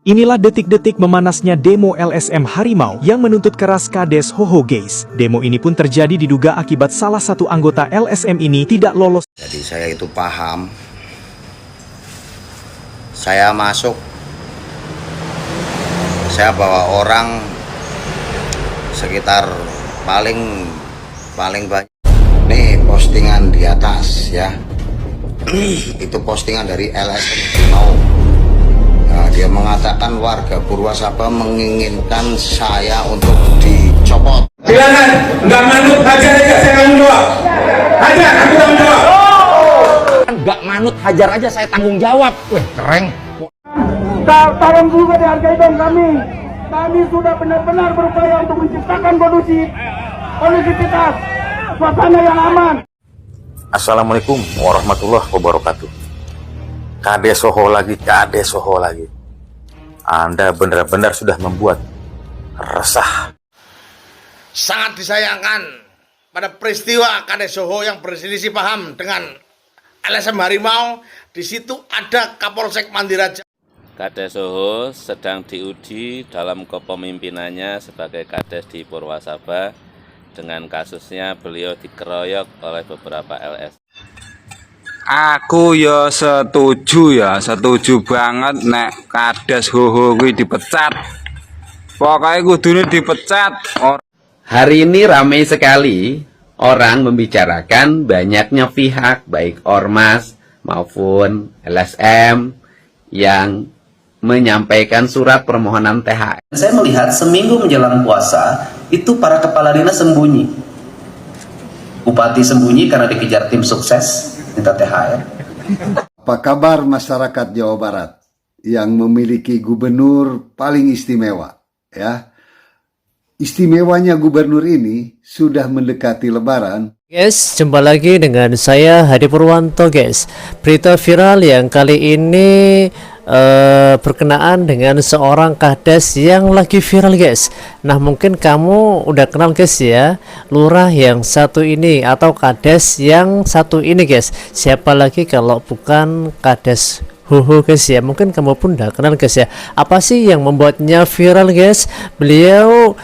Inilah detik-detik memanasnya demo LSM Harimau yang menuntut keras Kades Hoho guys. Demo ini pun terjadi diduga akibat salah satu anggota LSM ini tidak lolos. Jadi saya itu paham. Saya masuk. Saya bawa orang sekitar paling banyak. Nih postingan di atas ya. Itu postingan dari LSM Harimau. Nah, dia mengatakan warga Purwasaba menginginkan saya untuk dicopot. Silakan, nggak manut, hajar aja, saya tanggung jawab. Hajar, aku tanggung jawab. Nggak manut, hajar aja, saya tanggung jawab. Wih, keren. Tolong juga dihargai dong kami. Kami sudah benar-benar berupaya untuk menciptakan kondusivitas, suasana yang aman. Assalamualaikum warahmatullahi wabarakatuh. Kades Hoho lagi. Anda benar-benar sudah membuat resah. Sangat disayangkan pada peristiwa Kades Hoho yang berselisih paham dengan LSM Harimau. Di situ ada Kapolsek Mandiraja. Kades Hoho sedang diuji dalam kepemimpinannya sebagai Kades di Purwasaba. Dengan kasusnya beliau dikeroyok oleh beberapa LS. Aku ya setuju banget nek Kades Hoho kuwi dipecat. Pokoknya kudune dipecat. Hari ini ramai sekali orang membicarakan banyaknya pihak, baik Ormas maupun LSM, yang menyampaikan surat permohonan THR. Saya melihat seminggu menjelang puasa, itu para kepala dinas sembunyi. Bupati sembunyi karena dikejar tim sukses, minta THR. Apa kabar masyarakat Jawa Barat yang memiliki gubernur paling istimewa? Ya, istimewanya gubernur ini sudah mendekati Lebaran. Guys, jumpa lagi dengan saya Hadi Purwanto guys. Berita viral yang kali ini berkenaan dengan seorang Kades yang lagi viral guys. Nah, mungkin kamu udah kenal guys ya, lurah yang satu ini atau Kades yang satu ini guys. Siapa lagi kalau bukan Kades Hoho guys ya. Mungkin kamu pun udah kenal guys ya. Apa sih yang membuatnya viral guys? Beliau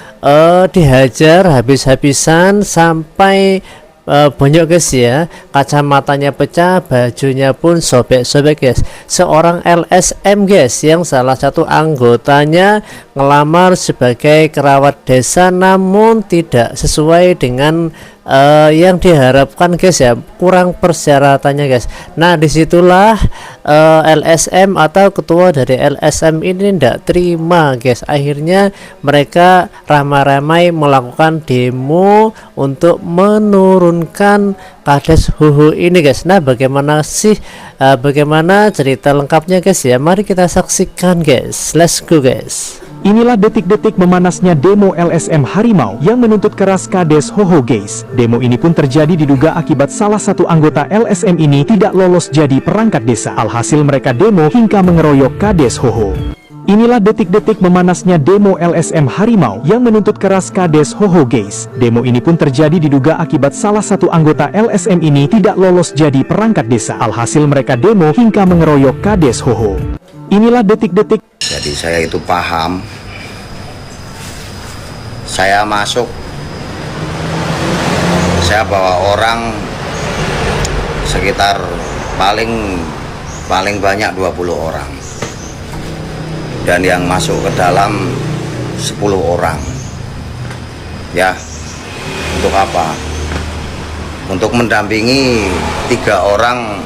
dihajar habis-habisan sampai banyak guys ya, kacamatanya pecah, bajunya pun sobek-sobek guys. Seorang LSM guys yang salah satu anggotanya ngelamar sebagai kerawat desa namun tidak sesuai dengan yang diharapkan guys ya, kurang persyaratannya guys. Nah, disitulah LSM atau ketua dari LSM ini tidak terima guys. Akhirnya mereka ramai-ramai melakukan demo untuk menurunkan Kades Hoho ini guys. Nah, bagaimana cerita lengkapnya guys ya, mari kita saksikan guys. Let's go guys. Inilah detik-detik memanasnya demo LSM Harimau yang menuntut keras Kades Hoho guys. Demo ini pun terjadi diduga akibat salah satu anggota LSM ini tidak lolos jadi perangkat desa. Alhasil mereka demo hingga mengeroyok Kades Hoho. Inilah detik-detik memanasnya demo LSM Harimau yang menuntut keras Kades Hoho guys. Demo ini pun terjadi diduga akibat salah satu anggota LSM ini tidak lolos jadi perangkat desa. Alhasil mereka demo hingga mengeroyok Kades Hoho. Inilah detik-detik. Jadi saya itu paham. Saya masuk. Saya bawa orang sekitar paling banyak 20 orang. Dan yang masuk ke dalam 10 orang. Ya. Untuk apa? Untuk mendampingi 3 orang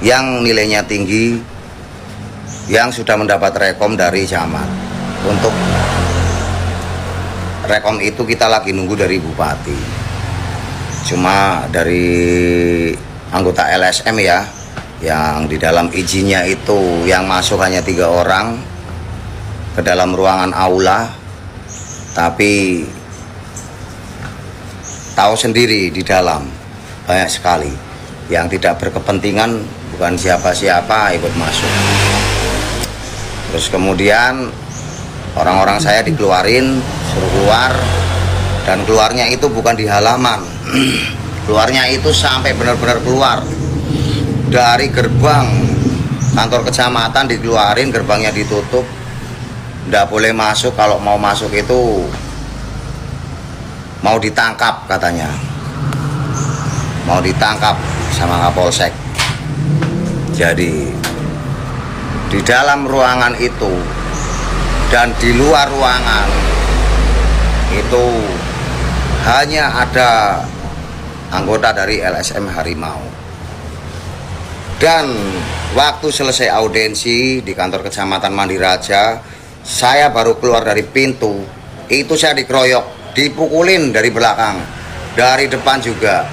yang nilainya tinggi, yang sudah mendapat rekom dari camat. Untuk rekom itu kita lagi nunggu dari bupati. Cuma dari anggota LSM ya, yang di dalam izinnya itu yang masuk hanya 3 orang ke dalam ruangan aula. Tapi tahu sendiri di dalam banyak sekali yang tidak berkepentingan, bukan siapa-siapa ikut masuk. Terus kemudian orang-orang saya dikeluarin, suruh keluar, dan keluarnya itu bukan di halaman. Keluarnya itu sampai benar-benar keluar dari gerbang kantor kecamatan dikeluarin, gerbangnya ditutup, nggak boleh masuk. Kalau mau masuk itu mau ditangkap katanya, mau ditangkap sama Kapolsek. Jadi di dalam ruangan itu dan di luar ruangan itu hanya ada anggota dari LSM Harimau. Dan waktu selesai audiensi di kantor kecamatan Mandiraja, saya baru keluar dari pintu, itu saya dikeroyok, dipukulin dari belakang, dari depan juga.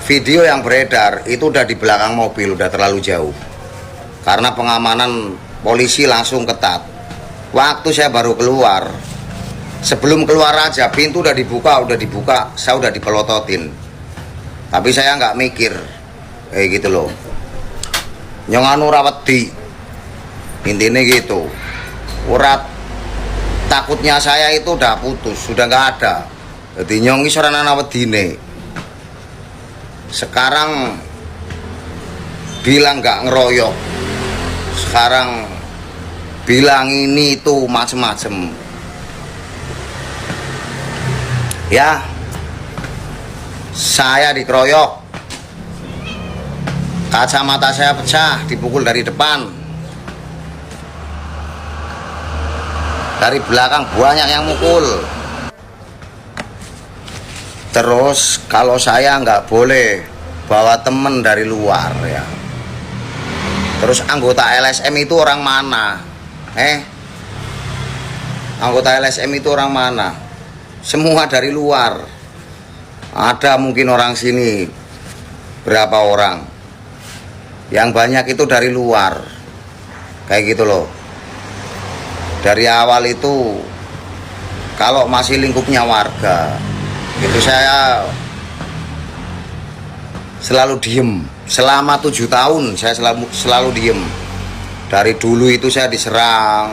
Video yang beredar itu udah di belakang mobil, udah terlalu jauh. Karena pengamanan polisi langsung ketat. Waktu saya baru keluar, sebelum keluar aja pintu udah dibuka, saya udah dipelototin. Tapi saya nggak mikir, kayak gitu loh. Nyonganu rawedi, intinya gitu. Urat takutnya saya itu udah putus, sudah nggak ada. Jadi nyongi seorang anak wedine. Sekarang bilang nggak ngeroyok, sekarang bilang ini itu macem-macem. Ya, saya dikeroyok, kacamata saya pecah, dipukul dari depan, dari belakang banyak yang mukul. Terus kalau saya nggak boleh bawa temen dari luar ya. Terus anggota LSM itu orang mana? Anggota LSM itu orang mana? Semua dari luar. Ada mungkin orang sini berapa orang. Yang banyak itu dari luar. Kayak gitu loh. Dari awal itu kalau masih lingkupnya warga, itu saya selalu diem. Selama 7 tahun saya selalu diem. Dari dulu itu saya diserang,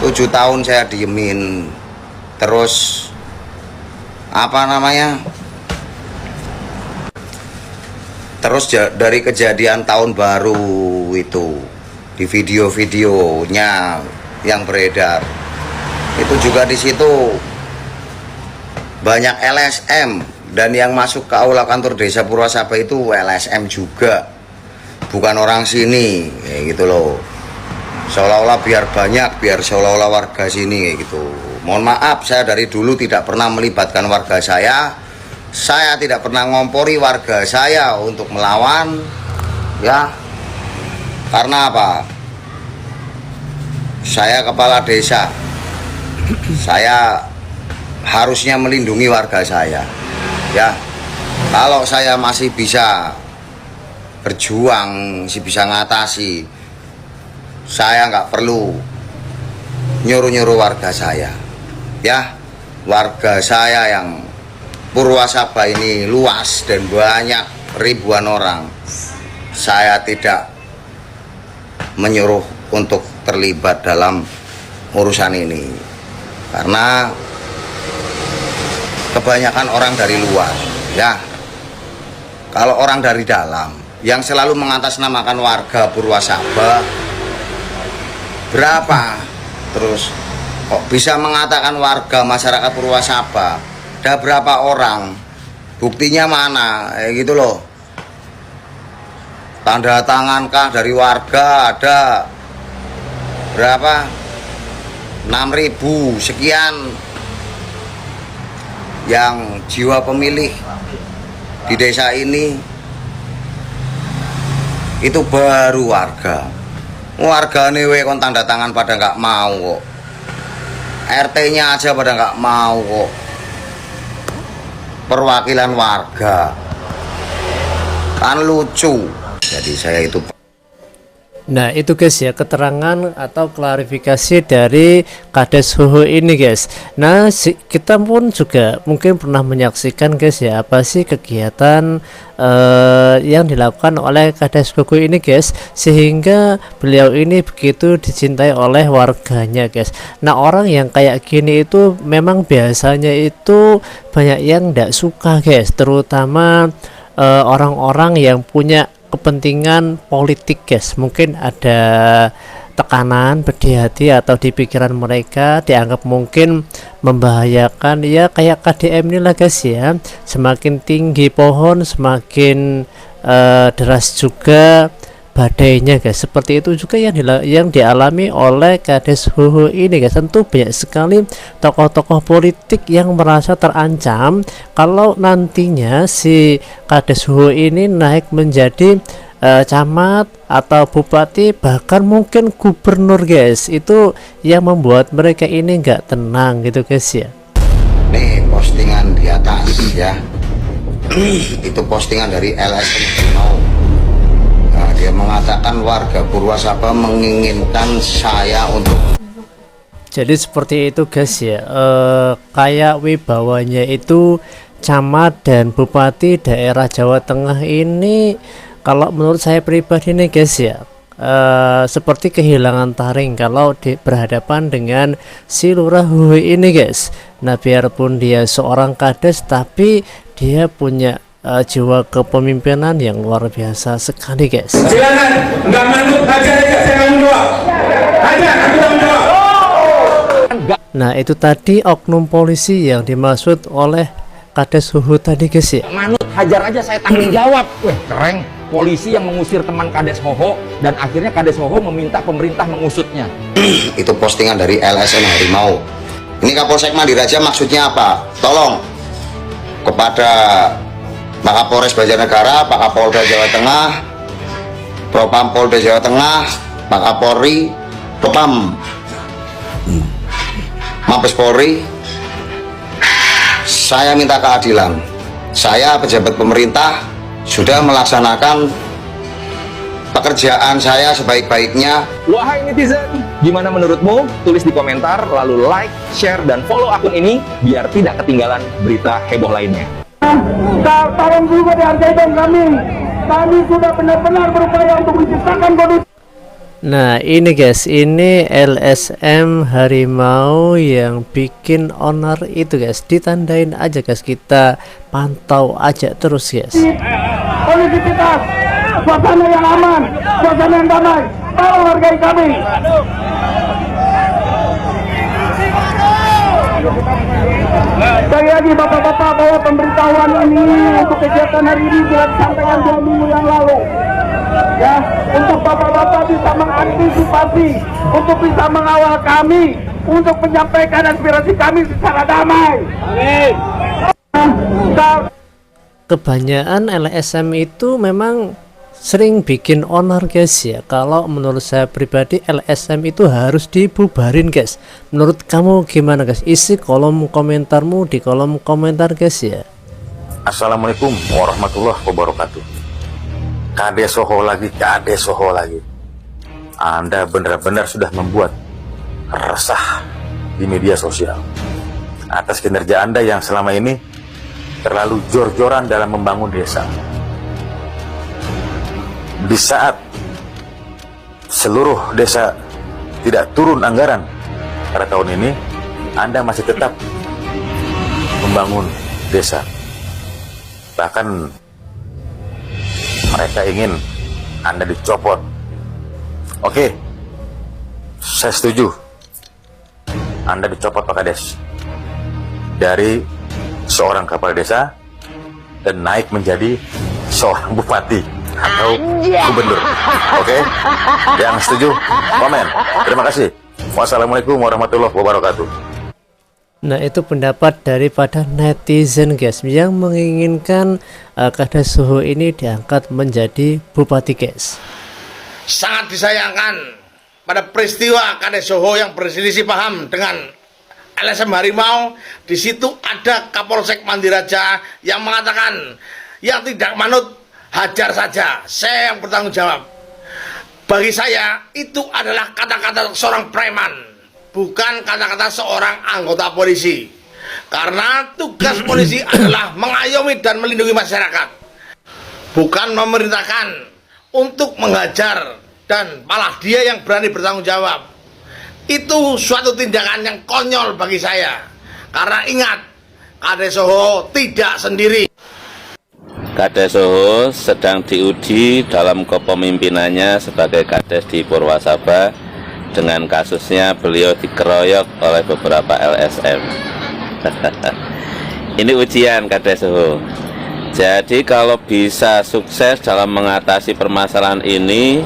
7 tahun saya diemin. Terus apa namanya, terus dari kejadian tahun baru itu, di video-videonya yang beredar itu juga di situ banyak LSM, dan yang masuk ke aula kantor desa Purwasaba itu LSM juga, bukan orang sini, kayak gitu loh. Seolah-olah biar banyak, biar seolah-olah warga sini, kayak gitu. Mohon maaf, saya dari dulu tidak pernah melibatkan warga saya tidak pernah ngompori warga saya untuk melawan, ya. Karena apa? Saya kepala desa, saya harusnya melindungi warga saya, ya. Kalau saya masih bisa berjuang, masih bisa ngatasi, saya nggak perlu nyuruh-nyuruh warga saya, ya. Warga saya yang Purwasaba ini luas dan banyak ribuan orang, saya tidak menyuruh untuk terlibat dalam urusan ini, karena kebanyakan orang dari luar, ya. Kalau orang dari dalam yang selalu mengatasnamakan warga Purwasaba, berapa? Terus kok bisa mengatakan warga masyarakat Purwasaba? Ada berapa orang? Buktinya mana? Gitu loh. Tanda tangankah dari warga ada berapa? 6.000 sekian yang jiwa pemilih di desa ini. Itu baru warga. Warga nih kon tanda tangan pada nggak mau kok. RT-nya aja pada nggak mau kok. Perwakilan warga kan lucu. Jadi saya itu. Nah itu guys ya, keterangan atau klarifikasi dari Kades Hoho ini guys. Nah kita pun juga mungkin pernah menyaksikan guys ya, apa sih kegiatan yang dilakukan oleh Kades Hoho ini guys, sehingga beliau ini begitu dicintai oleh warganya guys. Nah orang yang kayak gini itu memang biasanya itu banyak yang tidak suka guys, terutama orang-orang yang punya kepentingan politik guys. Mungkin ada tekanan di hati atau di pikiran mereka, dianggap mungkin membahayakan, ya kayak KDM ini lah guys ya. Semakin tinggi pohon semakin deras juga badainya guys. Seperti itu juga yang dialami oleh Kades Hoho ini guys. Tentu banyak sekali tokoh-tokoh politik yang merasa terancam kalau nantinya si Kades Hoho ini naik menjadi camat atau bupati, bahkan mungkin gubernur guys. Itu yang membuat mereka ini nggak tenang gitu guys ya. Nih postingan di atas ya. Itu postingan dari LSM Harimau. Nah, dia mengatakan warga Purwasaba menginginkan saya untuk. Jadi seperti itu guys ya. Kayak wibawanya itu camat dan bupati daerah Jawa Tengah ini, kalau menurut saya pribadi nih guys ya, seperti kehilangan taring kalau berhadapan dengan si Lurah Hoho ini guys. Nah, biarpun dia seorang kades, tapi dia punya jiwa kepemimpinan yang luar biasa sekali guys. Silakan, nggak manut, hajar aja, saya tanggung jawab. Hajar, aku tanggung jawab. Nah, itu tadi oknum polisi yang dimaksud oleh Kades Hoho tadi guys ya. Manut, hajar aja, saya tanggung jawab. Weh, keren. Polisi yang mengusir teman Kades Hoho, dan akhirnya Kades Hoho meminta pemerintah mengusutnya. Itu postingan dari LSM Harimau. Ini Kapolsek Mandiraja maksudnya apa? Tolong kepada Pak Kapolres Banjarnegara, Pak Kapolda Jawa Tengah, Propam Polda Jawa Tengah, Pak Kapolri, Propam Mabes Polri, saya minta keadilan. Saya pejabat pemerintah sudah melaksanakan pekerjaan saya sebaik-baiknya. Wahai netizen, gimana menurutmu? Tulis di komentar, lalu like, share, dan follow akun ini biar tidak ketinggalan berita heboh lainnya. Tolong juga dihargai dong kami. Kami sudah benar-benar berupaya untuk menciptakan kondisi. Nah ini guys, ini LSM Harimau yang bikin owner itu guys. Ditandain aja guys, kita pantau aja terus guys. Kondusivitas, suasana yang aman, suasana yang damai. Tolong hargai kami. Sekali lagi bapak-bapak, bahwa pemberitahuan ini untuk kegiatan hari ini sudah disampaikan 2 minggu yang lalu. Ya, untuk bapak-bapak bisa mengantisipasi, untuk bisa mengawal kami, untuk menyampaikan aspirasi kami secara damai. Amin. Kebanyakan LSM itu memang sering bikin onar guys ya. Kalau menurut saya pribadi, LSM itu harus dibubarin guys. Menurut kamu gimana guys? Isi kolom komentarmu di kolom komentar guys ya. Assalamualaikum warahmatullahi wabarakatuh. Kades Hoho lagi, Kades Hoho lagi. Anda benar-benar sudah membuat resah di media sosial atas kinerja Anda yang selama ini terlalu jor-joran dalam membangun desa. Di saat seluruh desa tidak turun anggaran pada tahun ini, Anda masih tetap membangun desa. Bahkan mereka ingin Anda dicopot. Oke, saya setuju Anda dicopot Pak Kades dari seorang kepala desa dan naik menjadi seorang bupati atau gubernur. Oke, yang setuju komen. Terima kasih. Wassalamualaikum warahmatullahi wabarakatuh. Nah itu pendapat daripada netizen guys, yang menginginkan Kades Hoho ini diangkat menjadi bupati guys. Sangat disayangkan pada peristiwa Kades Hoho yang berselisih paham dengan LSM Harimau. Di situ ada Kapolsek Mandiraja yang mengatakan yang tidak manut hajar saja, saya yang bertanggung jawab. Bagi saya itu adalah kata-kata seorang preman, bukan kata-kata seorang anggota polisi. Karena tugas polisi adalah mengayomi dan melindungi masyarakat, bukan memerintahkan untuk menghajar, dan malah dia yang berani bertanggung jawab. Itu suatu tindakan yang konyol bagi saya. Karena ingat, Kades Hoho tidak sendiri. Kades Soho sedang diuji dalam kepemimpinannya sebagai Kades di Purwasaba. Dengan kasusnya beliau dikeroyok oleh beberapa LSM. Ini ujian Kades Soho. Jadi kalau bisa sukses dalam mengatasi permasalahan ini,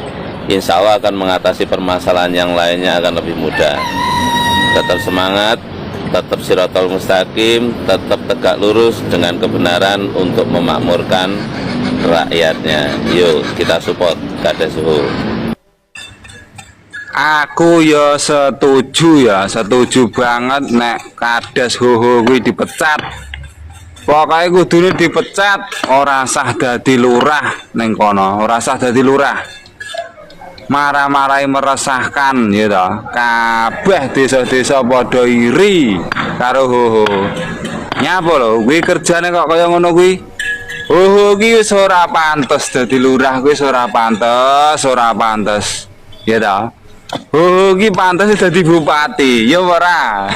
insya Allah akan mengatasi permasalahan yang lainnya akan lebih mudah. Tetap semangat, tetap sirotol mustaqim, tetap tegak lurus dengan kebenaran untuk memakmurkan rakyatnya. Yuk kita support Kades Soho. Aku ya setuju banget nek Kades Soho kuwi dipecat. Pokoknya kudune dipecat, ora sah dadi lurah ning kono, ora sah dadi lurah. Marah-marahi meresahkan ya toh. Kabeh desa-desa padha iri karo Soho. Nyapa lho, kuwi kerjane kok kaya ngono kuwi. Soho ki wis ora pantes dadi lurah, kuwi ora pantes. Ya toh. Oh, ki pantes dadi bupati, ya ora.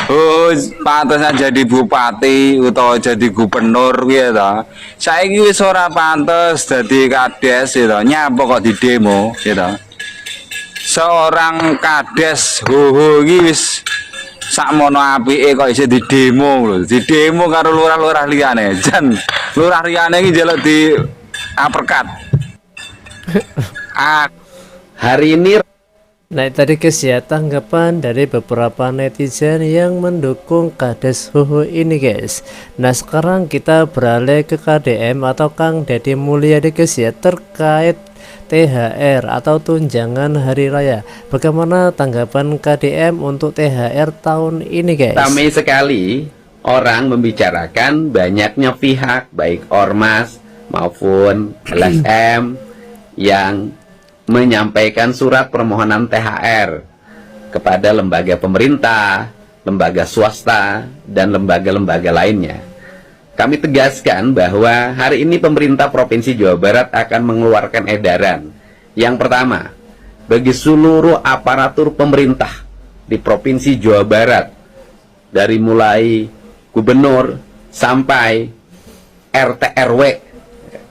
Oh, pantes jadi bupati utawa jadi gubernur ya ta. Saiki wis ora pantes dadi kades ya ta. Nyapa kok di demo ya ta. Seorang kades Soho iki wis sakmono apike kok isih di demo lho. Di demo karo lurah-lurah liyane. Jan lurah liyane iki njaluk di uppercut. Hari ini tadi guys ya, tanggapan dari beberapa netizen yang mendukung Kades Soho ini guys. Nah sekarang kita beralih ke KDM atau Kang Deddy Mulyadi guys ya, terkait THR atau tunjangan hari raya. Bagaimana tanggapan KDM untuk THR tahun ini guys? Ramai sekali orang membicarakan banyaknya pihak baik ormas maupun LSM yang menyampaikan surat permohonan THR kepada lembaga pemerintah, lembaga swasta, dan lembaga-lembaga lainnya. Kami tegaskan bahwa hari ini pemerintah Provinsi Jawa Barat akan mengeluarkan edaran. Yang pertama, bagi seluruh aparatur pemerintah di Provinsi Jawa Barat, dari mulai gubernur sampai RT RW,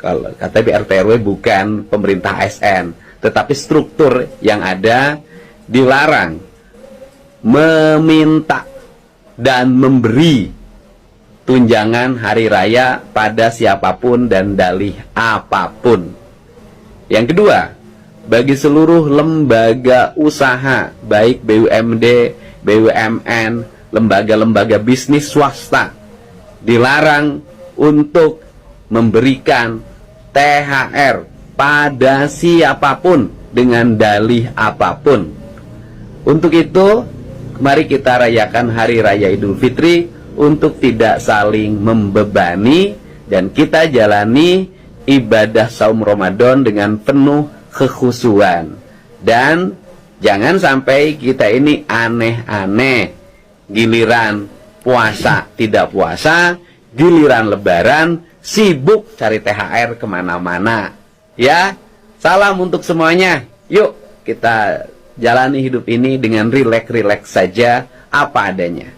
kalau kata RT RW bukan pemerintah ASN, tetapi struktur yang ada, dilarang meminta dan memberi tunjangan hari raya pada siapapun dan dalih apapun. Yang kedua, bagi seluruh lembaga usaha baik BUMD, BUMN, lembaga-lembaga bisnis swasta dilarang untuk memberikan THR pada siapapun dengan dalih apapun. Untuk itu, mari kita rayakan Hari Raya Idul Fitri untuk tidak saling membebani dan kita jalani ibadah saum Ramadan dengan penuh kekhusyuan. Dan jangan sampai kita ini aneh-aneh. Giliran puasa tidak puasa, giliran lebaran sibuk cari THR kemana-mana. Ya, salam untuk semuanya. Yuk kita jalani hidup ini dengan rileks-rileks saja apa adanya.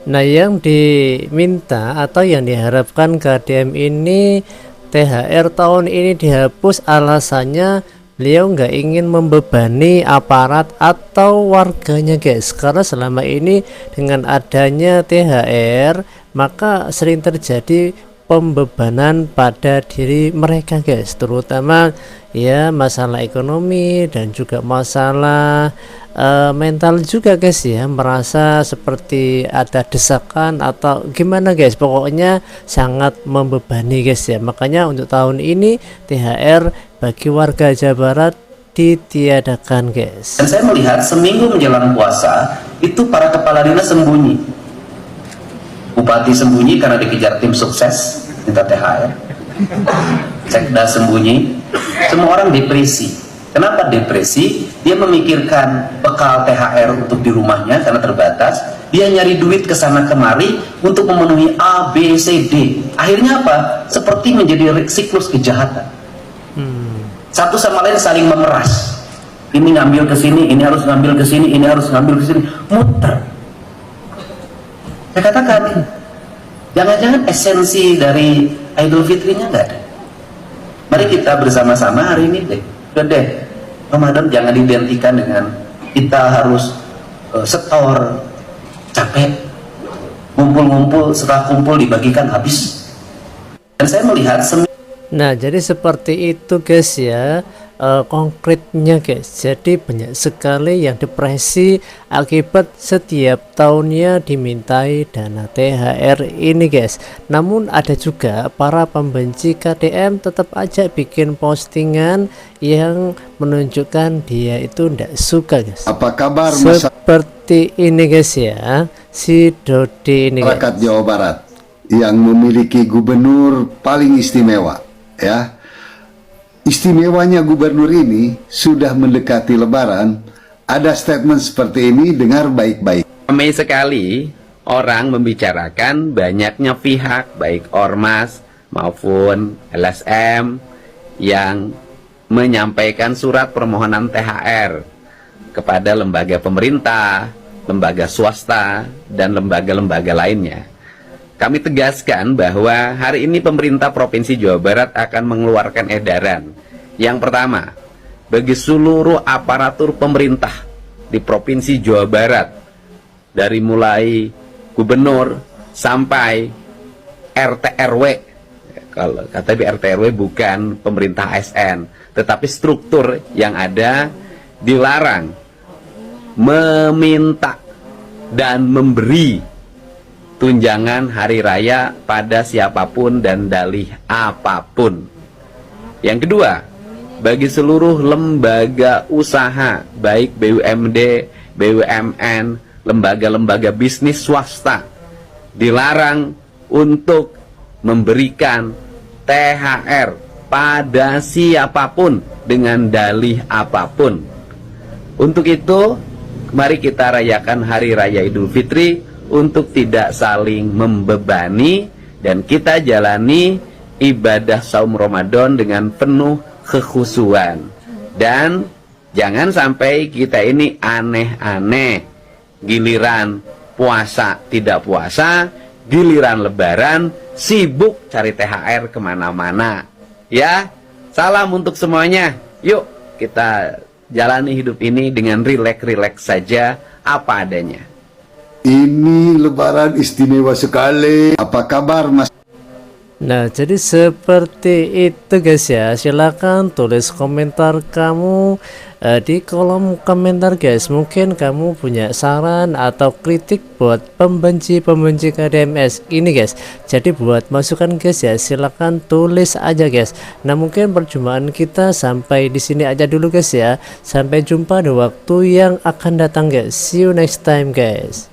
Nah yang diminta atau yang diharapkan KDM ini THR tahun ini dihapus, alasannya beliau nggak ingin membebani aparat atau warganya guys. Karena selama ini dengan adanya THR maka sering terjadi pembebanan pada diri mereka guys, terutama ya masalah ekonomi dan juga masalah mental juga guys ya, merasa seperti ada desakan atau gimana guys, pokoknya sangat membebani guys ya. Makanya untuk tahun ini THR bagi warga Jawa Barat ditiadakan guys. Dan saya melihat seminggu menjelang puasa itu para kepala dinas sembunyi. Bupati sembunyi karena dikejar tim sukses minta THR, Sekda sembunyi, semua orang depresi. Kenapa depresi? Dia memikirkan bekal THR untuk di rumahnya karena terbatas, dia nyari duit ke sana kemari untuk memenuhi A, B, C, D. Akhirnya apa? Seperti menjadi siklus kejahatan. Satu sama lain saling memeras. Ini ngambil ke sini, ini harus ngambil ke sini, ini harus ngambil ke sini, muter. Saya katakan, Jangan-jangan esensi dari Idul Fitrinya nggak ada. Mari kita bersama-sama hari ini deh, udah deh, Ramadan jangan identikan dengan kita harus setor, capek, ngumpul-ngumpul, setelah kumpul dibagikan habis. Dan saya melihat Nah, jadi seperti itu guys ya, konkretnya guys. Jadi banyak sekali yang depresi akibat setiap tahunnya dimintai dana THR ini guys. Namun ada juga para pembenci KDM tetap aja bikin postingan yang menunjukkan dia itu tidak suka guys. Apa kabar seperti ini guys ya, si Dodi ini masyarakat Jawa Barat yang memiliki gubernur paling istimewa, ya. Istimewanya gubernur ini sudah mendekati Lebaran, ada statement seperti ini, dengar baik-baik. Ramai sekali orang membicarakan banyaknya pihak baik ormas maupun LSM yang menyampaikan surat permohonan THR kepada lembaga pemerintah, lembaga swasta, dan lembaga-lembaga lainnya. Kami tegaskan bahwa hari ini pemerintah Provinsi Jawa Barat akan mengeluarkan edaran. Yang pertama, bagi seluruh aparatur pemerintah di Provinsi Jawa Barat, dari mulai gubernur sampai RT RW, kalau kata di RT RW bukan pemerintah ASN, tetapi struktur yang ada, dilarang meminta dan memberi tunjangan hari raya pada siapapun dan dalih apapun. Yang kedua, bagi seluruh lembaga usaha baik BUMD, BUMN, lembaga-lembaga bisnis swasta dilarang untuk memberikan THR pada siapapun dengan dalih apapun. Untuk itu, mari kita rayakan Hari Raya Idul Fitri untuk tidak saling membebani dan kita jalani ibadah saum Ramadan dengan penuh kekhusyuan. Dan jangan sampai kita ini aneh-aneh, giliran puasa tidak puasa, giliran Lebaran sibuk cari THR kemana-mana. Ya, salam untuk semuanya. Yuk kita jalani hidup ini dengan rileks-rileks saja apa adanya. Ini Lebaran istimewa sekali. Apa kabar Mas? Nah, jadi seperti itu guys ya. Silahkan tulis komentar kamu di kolom komentar guys. Mungkin kamu punya saran atau kritik buat pembenci KDMS ini guys. Jadi buat masukan guys ya, silahkan tulis aja guys. Nah, mungkin perjumpaan kita sampai di sini aja dulu guys ya. Sampai jumpa di waktu yang akan datang guys. See you next time guys.